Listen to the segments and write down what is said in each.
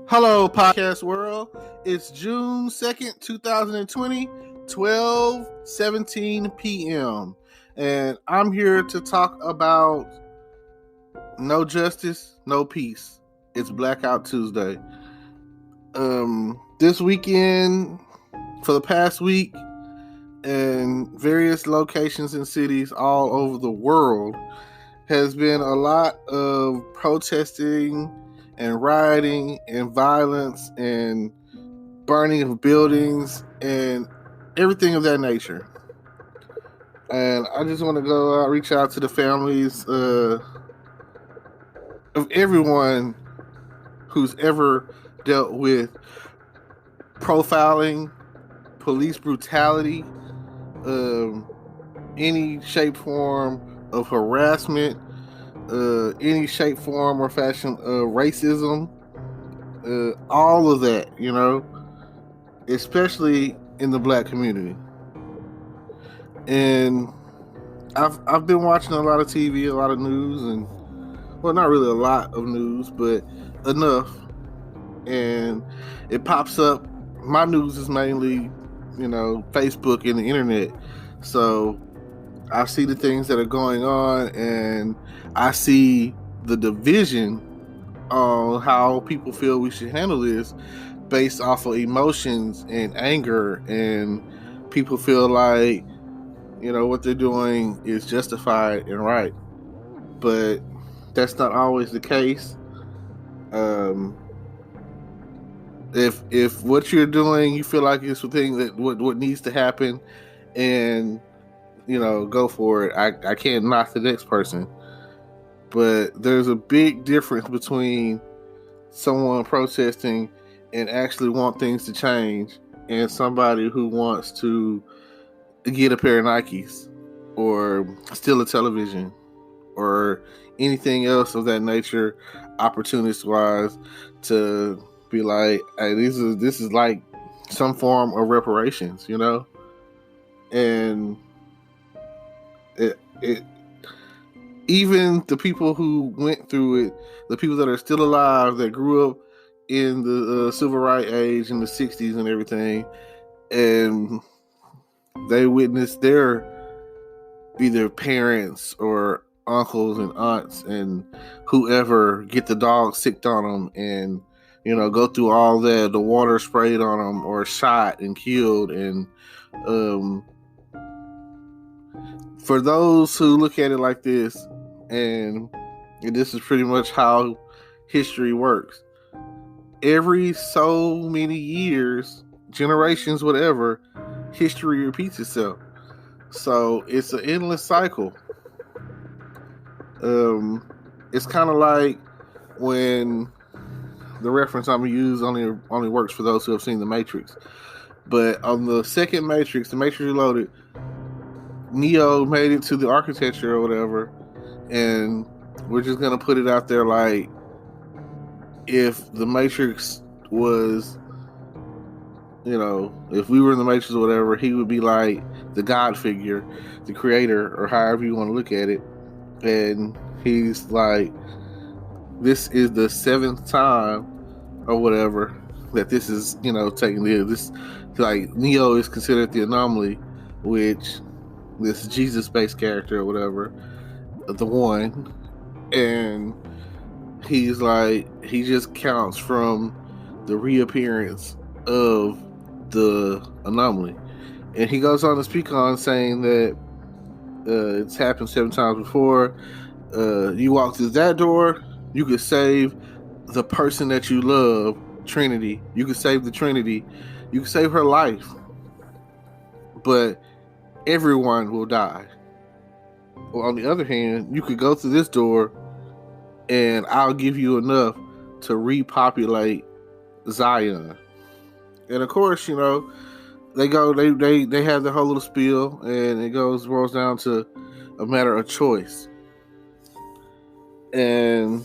Hello, podcast world. It's June 2nd, 2020, 12:17 p.m. And I'm here to talk about no justice, no peace. It's Blackout Tuesday. This weekend, for the past week, in various locations and cities all over the world, has been a lot of protesting and rioting and violence and burning of buildings and everything of that nature. And I just want to go reach out to the families of everyone who's ever dealt with profiling, police brutality, any shape, form of harassment, any shape, form, or fashion of racism, all of that, especially in the black community. And I've been watching a lot of TV, a lot of news, and well, not really a lot of news, but enough. And it pops up. My news is mainly, Facebook and the internet. So I see the things that are going on, and I see the division on how people feel we should handle this based off of emotions and anger, and people feel like, what they're doing is justified and right. But that's not always the case. If what you're doing, you feel like it's the thing that what needs to happen, and go for it. I can't knock the next person, but there's a big difference between someone protesting and actually want things to change, and somebody who wants to get a pair of Nikes or steal a television or anything else of that nature, opportunist wise, to be like, hey, this is like some form of reparations, and it even the people who went through it, the people that are still alive, that grew up in the civil rights age in the 60s and everything, and they witnessed their either parents or uncles and aunts and whoever get the dog sicked on them, and go through all that, the water sprayed on them or shot and killed. And for those who look at it like this, and this is pretty much how history works, every so many years, generations, whatever, history repeats itself. So it's an endless cycle. It's kind of like when the reference I'm going to use only works for those who have seen The Matrix. But on the second Matrix, The Matrix Reloaded, Neo made it to the architecture or whatever, and we're just going to put it out there like, if the Matrix was, if we were in the Matrix or whatever, he would be like the God figure, the creator, or however you want to look at it. And he's like, this is the 7th time or whatever that this is, taking this, like, Neo is considered the anomaly, which this Jesus-based character or whatever, the one, and he's like, he just counts from the reappearance of the anomaly. And he goes on to speak on saying that it's happened 7 times before. You walk through that door, you could save the person that you love, Trinity. You could save the Trinity. You could save her life. But everyone will die. Well, on the other hand, you could go through this door, and I'll give you enough to repopulate Zion. And of course, they have the whole little spiel, and it boils down to a matter of choice. And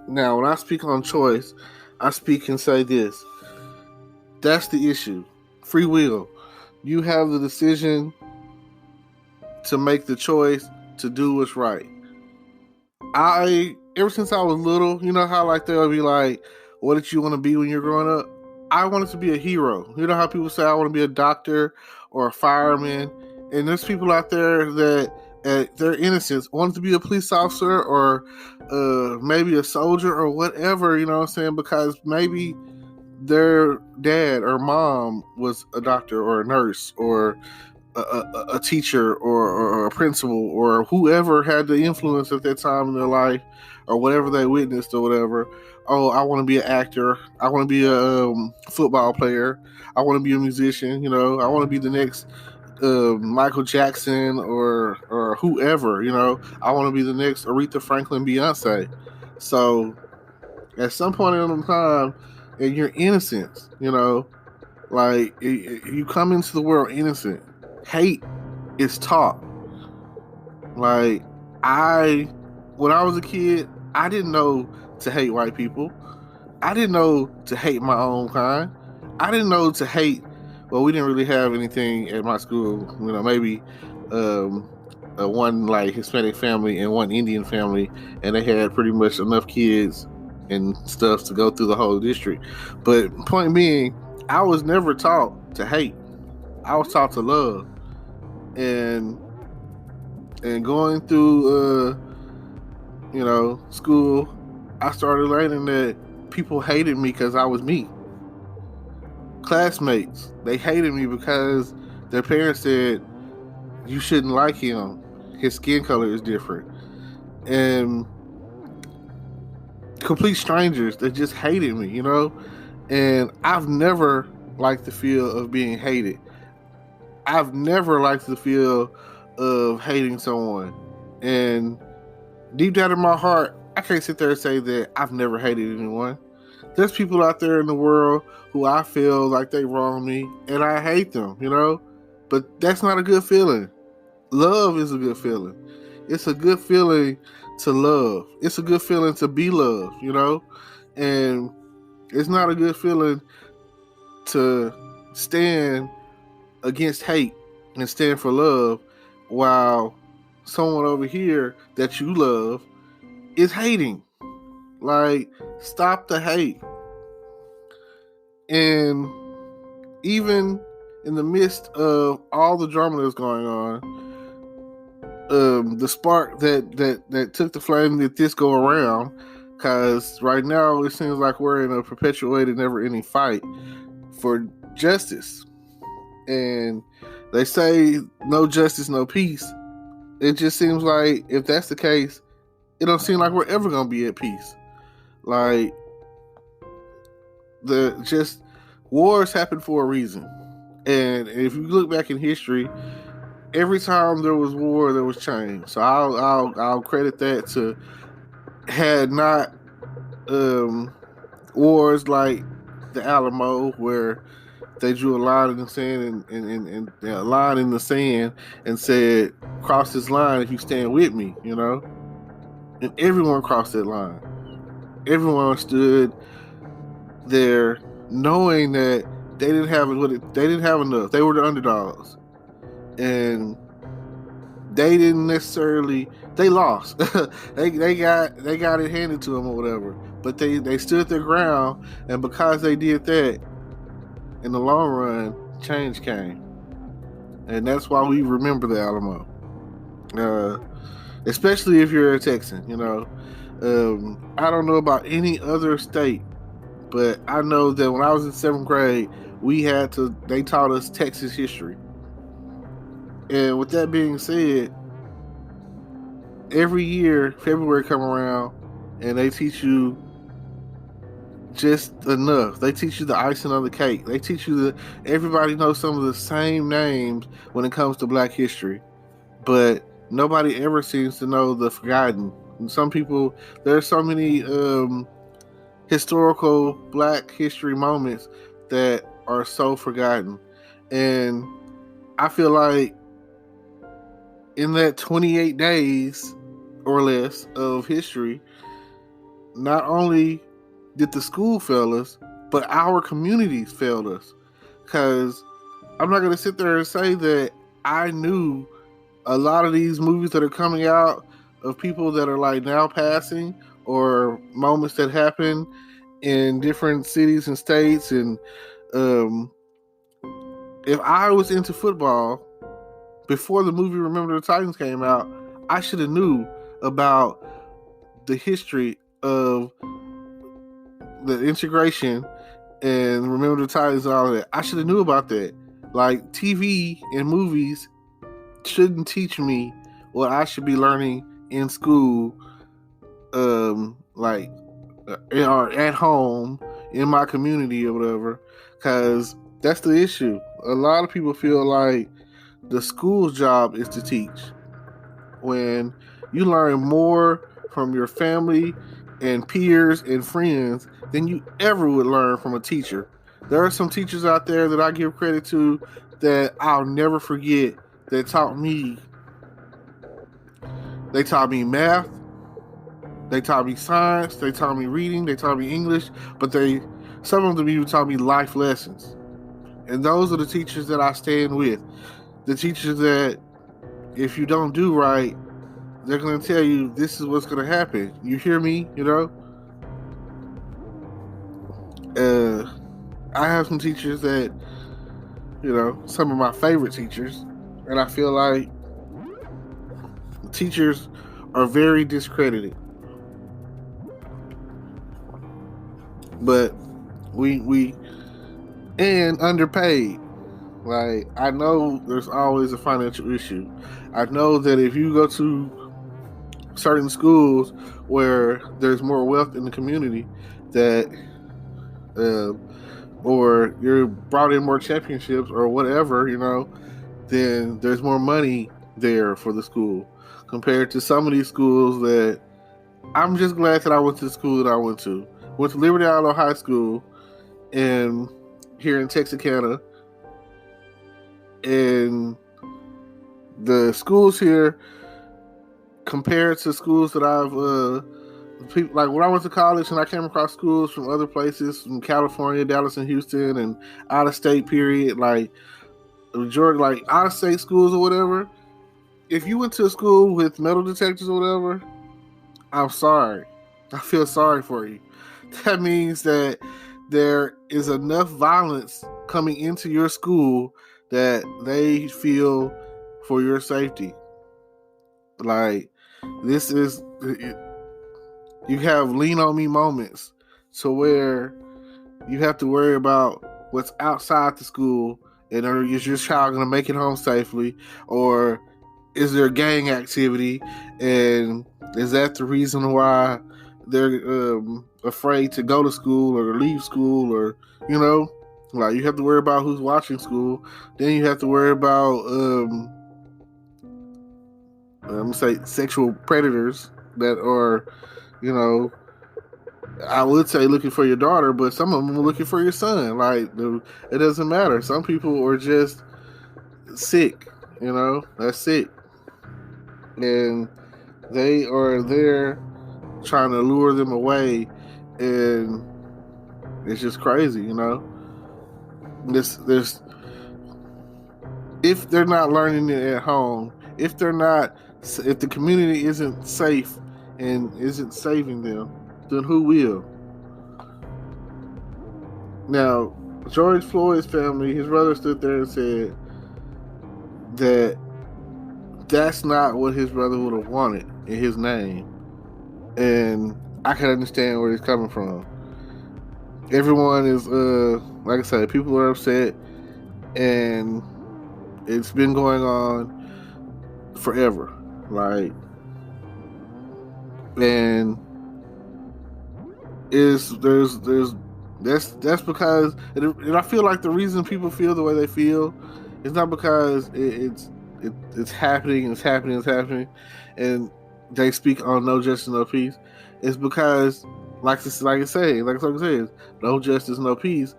now, when I speak on choice, I speak and say this. That's the issue. Free will. You have the decision to make the choice to do what's right. I ever since I was little, you know how like they'll be like, what did you want to be when you're growing up? I wanted to be a hero. You know how people say I want to be a doctor or a fireman, and there's people out there that at their innocence wanted to be a police officer or maybe a soldier or whatever, you know what I'm saying? Because maybe their dad or mom was a doctor or a nurse or a teacher or a principal or whoever had the influence at that time in their life or whatever they witnessed or whatever. Oh, I want to be an actor. I want to be a football player. I want to be a musician. You know, I want to be the next Michael Jackson or whoever. You know, I want to be the next Aretha Franklin, Beyonce. So at some point in time, in your innocence, you know, like you come into the world innocent. Hate is taught. Like when I was a kid, I didn't know to hate white people. I didn't know to hate my own kind. I didn't know to hate. Well, we didn't really have anything at my school. You know, maybe one like Hispanic family and one Indian family, and they had pretty much enough kids and stuff to go through the whole district. But point being, I was never taught to hate. I was taught to love, and going through school, I started learning that people hated me because I was me. Classmates, they hated me because their parents said you shouldn't like him. His skin color is different. And complete strangers that just hated me, you know? And I've never liked the feel of being hated. I've never liked the feel of hating someone. And deep down in my heart, I can't sit there and say that I've never hated anyone. There's people out there in the world who I feel like they wrong me, and I hate them, you know? But that's not a good feeling. Love is a good feeling. It's a good feeling to love. It's a good feeling to be loved, you know? And it's not a good feeling to stand against hate and stand for love while someone over here that you love is hating. Like, stop the hate. And even in the midst of all the drama that's going on, the spark that took the flame that this go around, because right now it seems like we're in a perpetuated, never-ending fight for justice. And they say no justice, no peace. It just seems like if that's the case, it don't seem like we're ever gonna be at peace. Like, wars happen for a reason. And if you look back in history, every time there was war, there was change. So I'll credit that to, had not wars like the Alamo, where they drew a line in the sand and a line in the sand and said, cross this line if you stand with me, you know? And everyone crossed that line. Everyone stood there knowing that they didn't have enough. They were the underdogs. And they didn't necessarily, they lost. they got it handed to them or whatever. But they stood their ground, and because they did that, in the long run, change came. And that's why we remember the Alamo. Especially if you're a Texan, you know. I don't know about any other state, but I know that when I was in 7th grade, they taught us Texas history. And with that being said, every year, February come around, and they teach you just enough. They teach you the icing on the cake. They teach you everybody knows some of the same names when it comes to Black history. But nobody ever seems to know the forgotten. And some people, there's so many historical Black history moments that are so forgotten. And I feel like in that 28 days or less of history, not only did the school fail us, but our communities failed us. Because I'm not going to sit there and say that I knew a lot of these movies that are coming out of people that are like now passing or moments that happen in different cities and states. And if I was into football before the movie Remember the Titans came out, I should have knew about the history of the integration and Remember the Titans and all that. I should have knew about that. Like, TV and movies shouldn't teach me what I should be learning in school, like, or at home in my community or whatever, because that's the issue. A lot of people feel like the school's job is to teach, when you learn more from your family and peers and friends than you ever would learn from a teacher. There are some teachers out there that I give credit to that I'll never forget, that taught me. They taught me math, they taught me science, they taught me reading, they taught me English, but some of them even taught me life lessons. And those are the teachers that I stand with. The teachers that, if you don't do right, they're going to tell you this is what's going to happen. You hear me? I have some teachers that, some of my favorite teachers, and I feel like teachers are very discredited. But we and underpaid. Like, I know there's always a financial issue. I know that if you go to certain schools where there's more wealth in the community, that or you're brought in more championships or whatever, then there's more money there for the school compared to some of these schools that I'm just glad that I went to the school that I went to. Went to Liberty Island High School and here in Texarkana, and the schools here compared to schools that I've like when I went to college and I came across schools from other places, from California, Dallas, and Houston, and out of state, period, like majority, like out of state schools or whatever. If you went to a school with metal detectors or whatever, I'm sorry. I feel sorry for you. That means that there is enough violence coming into your school that they feel for your safety. Like, this is, you have lean on me moments to where you have to worry about what's outside the school, and is your child going to make it home safely, or is there gang activity, and is that the reason why they're afraid to go to school or leave school, or like, you have to worry about who's watching school. Then you have to worry about I'm gonna say sexual predators that are, I would say looking for your daughter, but some of them are looking for your son. Like, it doesn't matter. Some people are just sick, that's sick, and they are there trying to lure them away, and it's just crazy, This if they're not learning it at home, if the community isn't safe and isn't saving them, then who will? Now, George Floyd's family, his brother stood there and said that that's not what his brother would have wanted in his name. And I can understand where he's coming from. Everyone is, like I said, people are upset, and it's been going on forever. Like, and that's because, and I feel like the reason people feel the way they feel is not because it's happening, and they speak on no justice, no peace. It's because, like I say, no justice, no peace.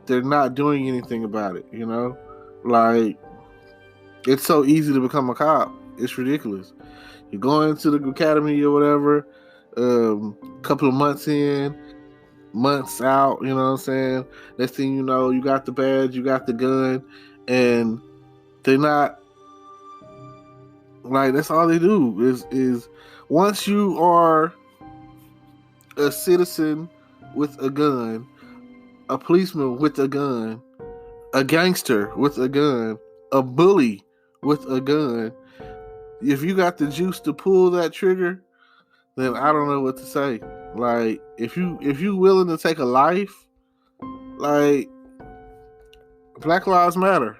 They're not doing anything about it. Like, it's so easy to become a cop. It's ridiculous. You go into the academy or whatever, couple of months in, months out, you know what I'm saying? Next thing you know, you got the badge, you got the gun, and they're not, like, that's all they do is once you are a citizen with a gun, a policeman with a gun, a gangster with a gun, a bully with a gun. If you got the juice to pull that trigger, then I don't know what to say. Like if you willing to take a life, like Black Lives Matter.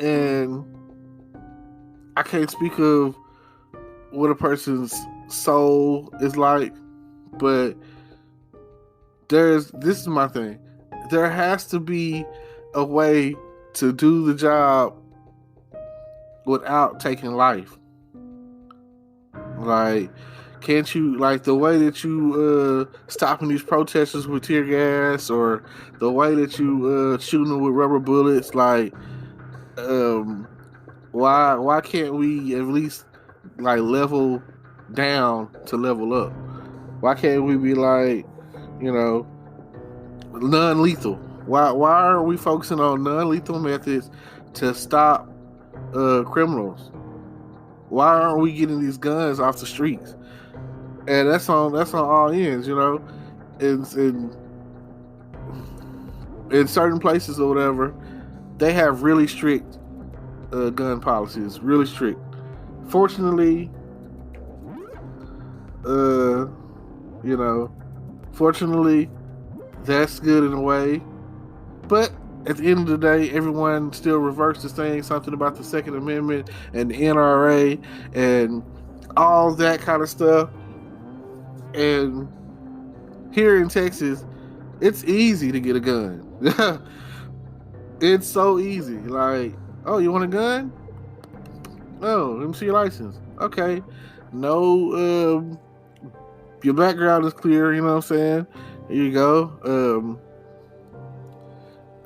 And I can't speak of what a person's soul is like, but this is my thing. There has to be a way to do the job without taking life. Like, can't you, like the way that you stopping these protesters with tear gas, or the way that you shooting them with rubber bullets, like why can't we at least like level down to level up? Why can't we be like, you know, non-lethal? Why are we focusing on non-lethal methods to stop criminals? Why aren't we getting these guns off the streets? And that's on all ends, you know. In certain places or whatever, they have really strict gun policies, really strict. Fortunately, fortunately, that's good in a way. But at the end of the day, everyone still reverts to saying something about the Second Amendment and the NRA and all that kind of stuff. And here in Texas, it's easy to get a gun. It's so easy. Like, oh, you want a gun? No, let me see your license. Okay. No, your background is clear, you know what I'm saying? Here you go.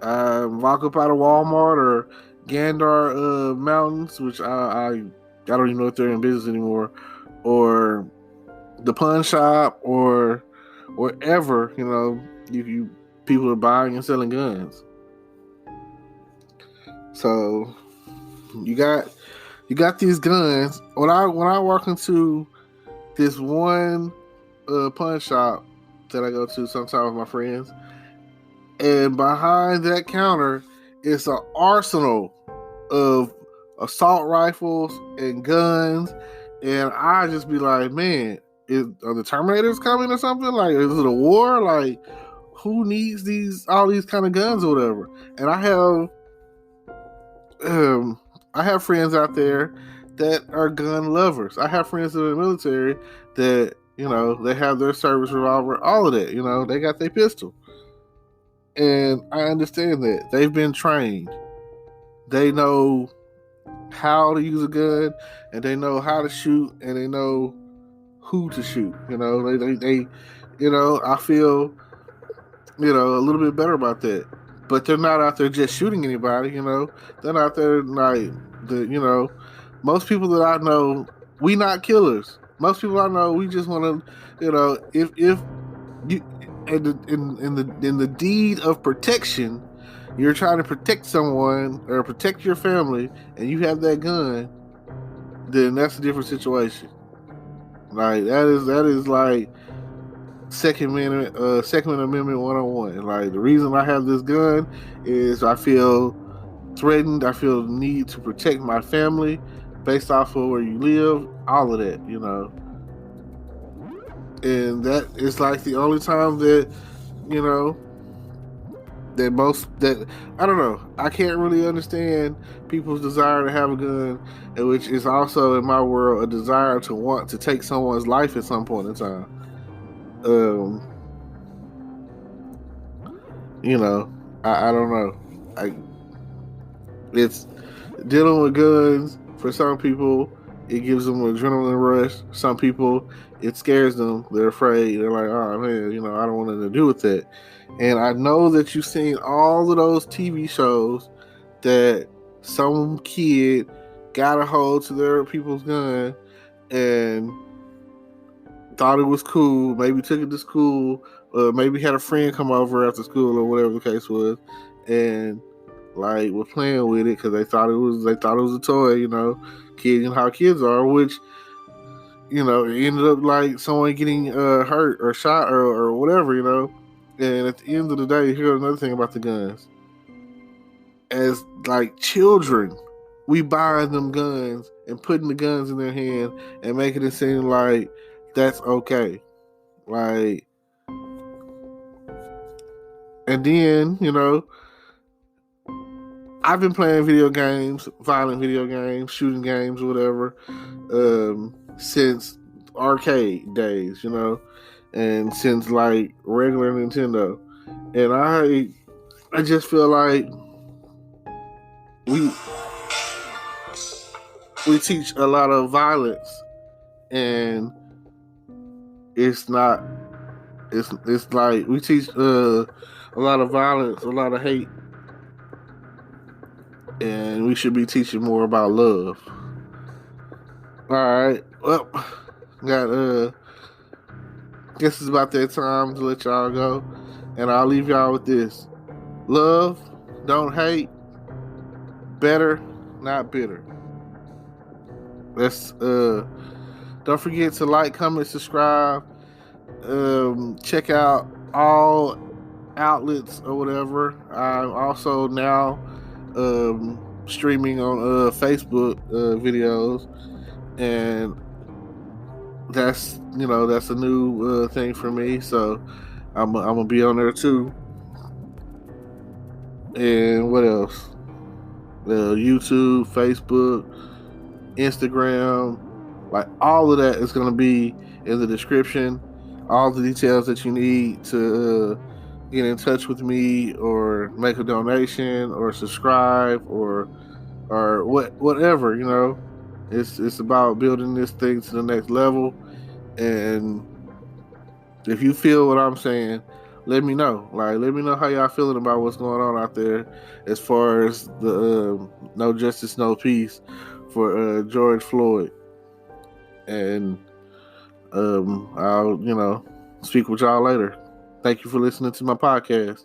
Walk up out of Walmart or Gandar Mountains, which I don't even know if they're in business anymore, or the pawn shop, or wherever, you know, you people are buying and selling guns. So you got these guns. When I walk into this one pawn shop that I go to sometimes with my friends, and behind that counter is an arsenal of assault rifles and guns, and I just be like, man, are the Terminators coming or something? Like, is it a war? Like, who needs all these kind of guns or whatever? And I have friends out there that are gun lovers. I have friends in the military that, you know, they have their service revolver, all of that, you know, they got their pistol. And I understand that. They've been trained. They know how to use a gun, and they know how to shoot, and they know who to shoot. You know, they you know, I feel, you know, a little bit better about that. But they're not out there just shooting anybody, you know. They're not there like you know, most people that I know, we not killers. Most people I know, we just want to, you know, if you in the deed of protection, you're trying to protect someone or protect your family, and you have that gun, then that's a different situation. Like that is like Second Amendment 101. Like, the reason I have this gun is I feel threatened. I feel the need to protect my family based off of where you live. All of that, you know. And that is like the only time that, you know, that I don't know. I can't really understand people's desire to have a gun, which is also in my world a desire to want to take someone's life at some point in time. You know, I don't know. It's dealing with guns. For some people, it gives them an adrenaline rush. Some people, it scares them. They're afraid. They're like, oh man, you know, I don't want anything to do with that. And I know that you've seen all of those TV shows that some kid got a hold to their people's gun and thought it was cool, maybe took it to school, maybe had a friend come over after school or whatever the case was, and like were playing with it because they thought it was a toy, you know, kids and how kids are, which it ended up like someone getting hurt or shot or whatever, And at the end of the day, here's another thing about the guns. As like children, we buying them guns and putting the guns in their hand and making it seem like that's okay. Like, and then, I've been playing video games, violent video games, shooting games, whatever, since arcade days, and since like regular Nintendo. And I just feel like we teach a lot of violence, and it's not. It's like we teach a lot of violence, a lot of hate, and we should be teaching more about love. All right, well, guess it's about that time to let y'all go, and I'll leave y'all with this: love, don't hate, better, not bitter. Let's don't forget to like, comment, subscribe. Check out all outlets or whatever. I'm also now streaming on Facebook videos, and that's a new thing for me. So I'm gonna be on there too. And what else? YouTube, Facebook, Instagram, like all of that is going to be in the description. All the details that you need to get in touch with me or make a donation or subscribe or whatever. It's about building this thing to the next level. And if you feel what I'm saying, let me know. Like, let me know how y'all feeling about what's going on out there as far as the no justice, no peace for George Floyd. And I'll, speak with y'all later. Thank you for listening to my podcast.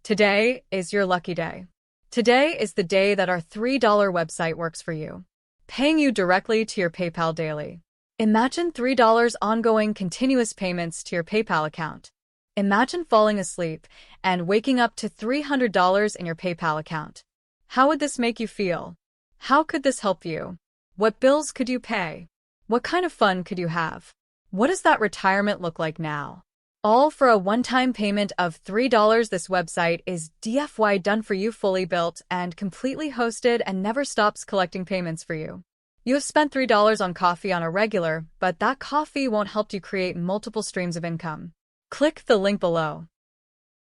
Today is your lucky day. Today is the day that our $3 website works for you, paying you directly to your PayPal daily. Imagine $3 ongoing continuous payments to your PayPal account. Imagine falling asleep and waking up to $300 in your PayPal account. How would this make you feel? How could this help you? What bills could you pay? What kind of fun could you have? What does that retirement look like now? All for a one-time payment of $3. This website is DFY done for you, fully built and completely hosted, and never stops collecting payments for you. You have spent $3 on coffee on a regular, but that coffee won't help you create multiple streams of income. Click the link below.